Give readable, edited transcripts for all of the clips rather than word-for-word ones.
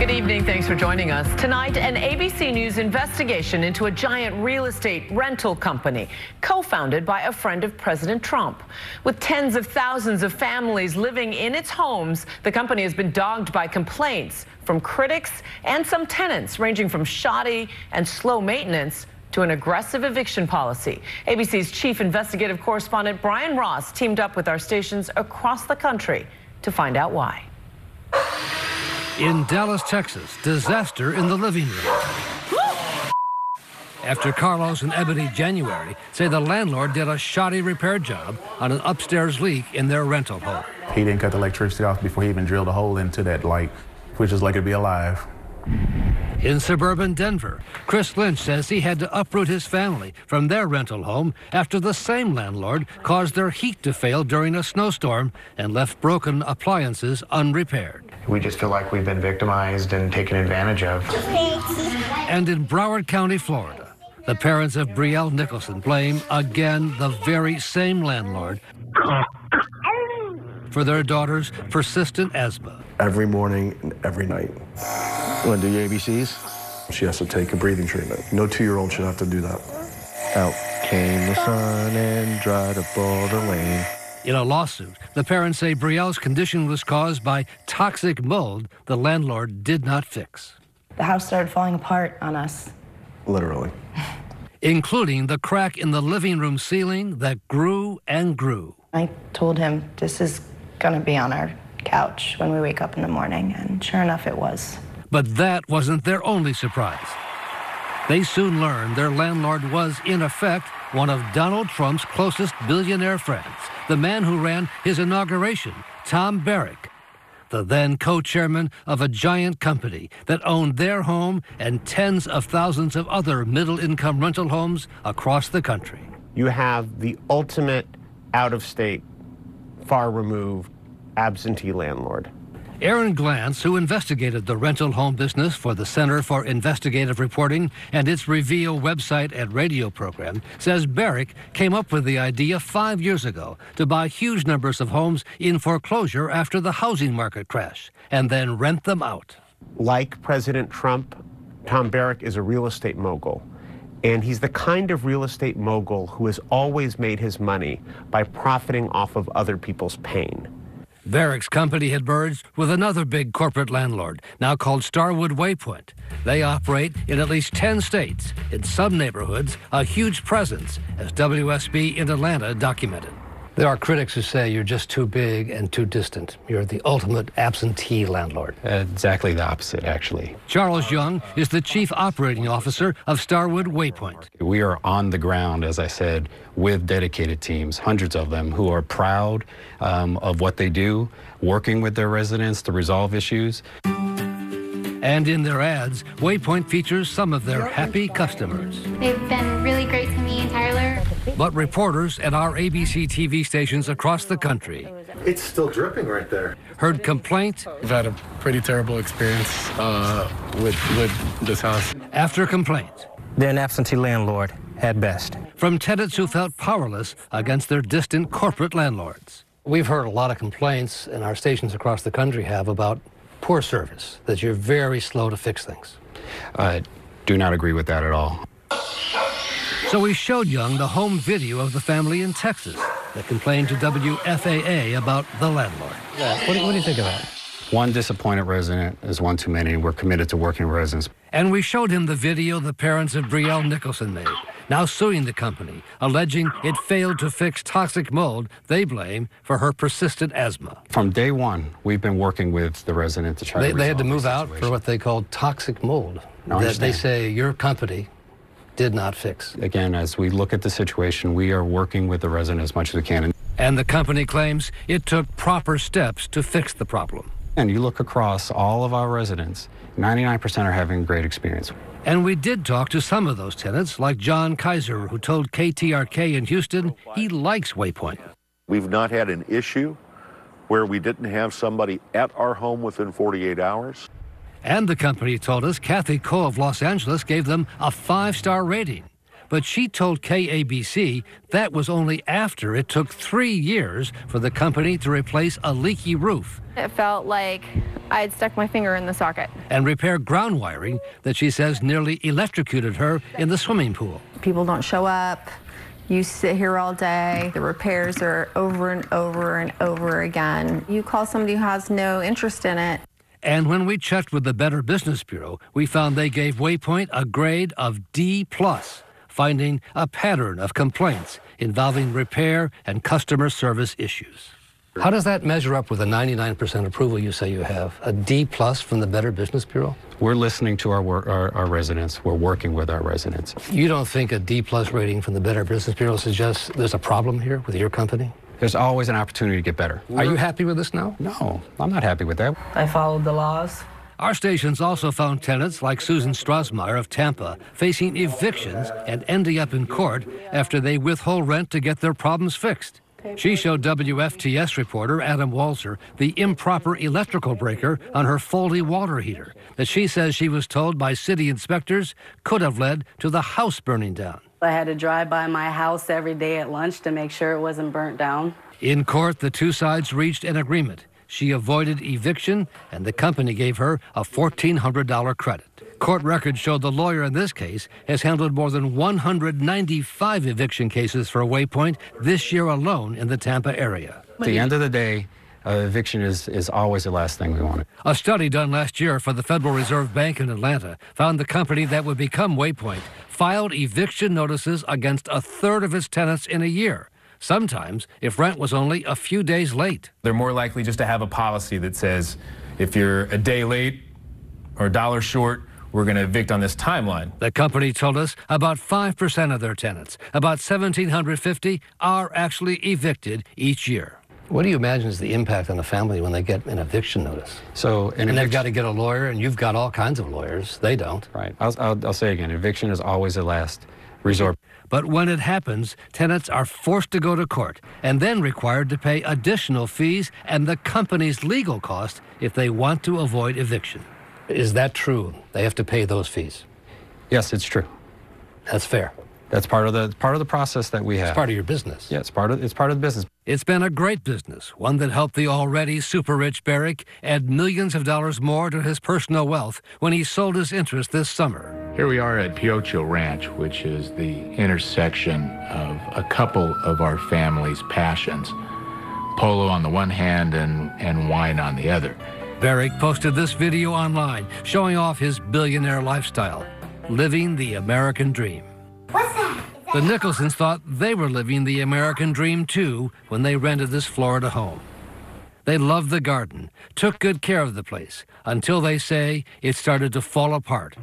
Good evening. Thanks for joining us. Tonight, an ABC News investigation into a giant real estate rental company co-founded by a friend of President Trump. With tens of thousands of families living in its homes, the company has been dogged by complaints from critics and some tenants, ranging from shoddy and slow maintenance to an aggressive eviction policy. ABC's chief investigative correspondent Brian Ross teamed up with our stations across the country to find out why. In Dallas, Texas, disaster in the living room. After Carlos and Ebony January say the landlord did a shoddy repair job on an upstairs leak in their rental home. He didn't cut the electricity off before he even drilled a hole into that light, which is like it'd be alive. In suburban Denver, Chris Lynch says he had to uproot his family from their rental home after the same landlord caused their heat to fail during a snowstorm and left broken appliances unrepaired. We just feel like we've been victimized and taken advantage of. And in Broward County, Florida, the parents of Brielle Nicholson blame again the very same landlord for their daughter's persistent asthma. Every morning and every night. You want to do your ABCs? She has to take a breathing treatment. No 2-year-old should have to do that. Out came the sun and dried up all the rain. In a lawsuit, the parents say Brielle's condition was caused by toxic mold the landlord did not fix. The house started falling apart on us. Literally. Including the crack in the living room ceiling that grew and grew. I told him, this is going to be on our couch when we wake up in the morning, and sure enough, it was. But that wasn't their only surprise. They soon learned their landlord was, in effect, one of Donald Trump's closest billionaire friends, the man who ran his inauguration, Tom Barrack, the then co-chairman of a giant company that owned their home and tens of thousands of other middle-income rental homes across the country. You have the ultimate out-of-state, far-removed, absentee landlord. Aaron Glantz, who investigated the rental home business for the Center for Investigative Reporting and its Reveal website and radio program, says Barrack came up with the idea 5 years ago to buy huge numbers of homes in foreclosure after the housing market crash and then rent them out. Like President Trump, Tom Barrack is a real estate mogul. And he's the kind of real estate mogul who has always made his money by profiting off of other people's pain. Barrack's company had merged with another big corporate landlord, now called Starwood Waypoint. They operate in at least 10 states, in some neighborhoods, a huge presence, as WSB in Atlanta documented. There are critics who say you're just too big and too distant. You're the ultimate absentee landlord. Exactly the opposite, actually. Charles Young is the chief operating officer of Starwood Waypoint. We are on the ground, as I said, with dedicated teams, hundreds of them, who are proud of what they do, working with their residents to resolve issues. And in their ads, Waypoint features some of their happy customers. They've been really great to me and Tyler. But reporters at our ABC TV stations across the country It's still dripping right there. heard complaint We've had a pretty terrible experience with this house. after complaint They're an absentee landlord, at best. from tenants who felt powerless against their distant corporate landlords. We've heard a lot of complaints, and our stations across the country have, about poor service, that you're very slow to fix things. I do not agree with that at all. So we showed Young the home video of the family in Texas that complained to WFAA about the landlord. What do you think of that? One disappointed resident is one too many. We're committed to working with residents. And we showed him the video the parents of Brielle Nicholson made, now suing the company, alleging it failed to fix toxic mold they blame for her persistent asthma. From day one, we've been working with the resident to try to resolve They had to the move out situation. for what they called toxic mold, No, I that they understand. say your company did not fix. Again, as we look at the situation, we are working with the resident as much as we can. And the company claims it took proper steps to fix the problem. And you look across all of our residents, 99% are having a great experience. And we did talk to some of those tenants, like John Kaiser, who told KTRK in Houston he likes Waypoint. We've not had an issue where we didn't have somebody at our home within 48 hours. And the company told us Kathy Coe of Los Angeles gave them a 5-star rating. But she told KABC that was only after it took 3 years for the company to replace a leaky roof. It felt like I had stuck my finger in the socket. And repair ground wiring that she says nearly electrocuted her in the swimming pool. People don't show up. You sit here all day. The repairs are over and over and over again. You call somebody who has no interest in it. And when we checked with the Better Business Bureau, we found they gave Waypoint a grade of D+, finding a pattern of complaints involving repair and customer service issues. How does that measure up with the 99% approval you say you have? A D+ from the Better Business Bureau? We're listening to our residents. We're working with our residents. You don't think a D+ rating from the Better Business Bureau suggests there's a problem here with your company? There's always an opportunity to get better. Are you happy with this now? No, I'm not happy with that. I followed the laws. Our stations also found tenants like Susan Strasmeyer of Tampa facing evictions and ending up in court after they withhold rent to get their problems fixed. She showed WFTS reporter Adam Walzer the improper electrical breaker on her faulty water heater that she says she was told by city inspectors could have led to the house burning down. I had to drive by my house every day at lunch to make sure it wasn't burnt down. In court, the two sides reached an agreement. She avoided eviction, and the company gave her a $1,400 credit. Court records showed the lawyer in this case has handled more than 195 eviction cases for Waypoint this year alone in the Tampa area. At the end of the day, eviction is always the last thing we want. A study done last year for the Federal Reserve Bank in Atlanta found the company that would become Waypoint filed eviction notices against a third of its tenants in a year, sometimes if rent was only a few days late. They're more likely just to have a policy that says if you're a day late or a dollar short, we're going to evict on this timeline. The company told us about 5% of their tenants, about 1,750, are actually evicted each year. What do you imagine is the impact on the family when they get an eviction notice? And they've got to get a lawyer, and you've got all kinds of lawyers. They don't. Right. I'll say again, eviction is always the last resort. But when it happens, tenants are forced to go to court and then required to pay additional fees and the company's legal costs if they want to avoid eviction. Is that true? They have to pay those fees? Yes, it's true. That's fair. That's part of the process that we have. It's part of your business. Yeah, it's part of the business. It's been a great business, one that helped the already super-rich Barrick add millions of dollars more to his personal wealth when he sold his interest this summer. Here we are at Piocho Ranch, which is the intersection of a couple of our family's passions, polo on the one hand and wine on the other. Barrick posted this video online showing off his billionaire lifestyle, living the American dream. The Nicholsons thought they were living the American dream, too, when they rented this Florida home. They loved the garden, took good care of the place, until they say it started to fall apart.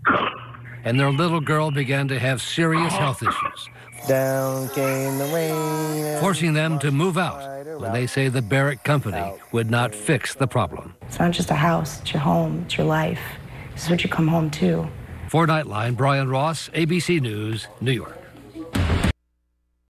And their little girl began to have serious health issues. Down came the rain, forcing them to move out when they say the Barrick company would not fix the problem. It's not just a house, it's your home, it's your life. This is what you come home to. For Nightline, Brian Ross, ABC News, New York.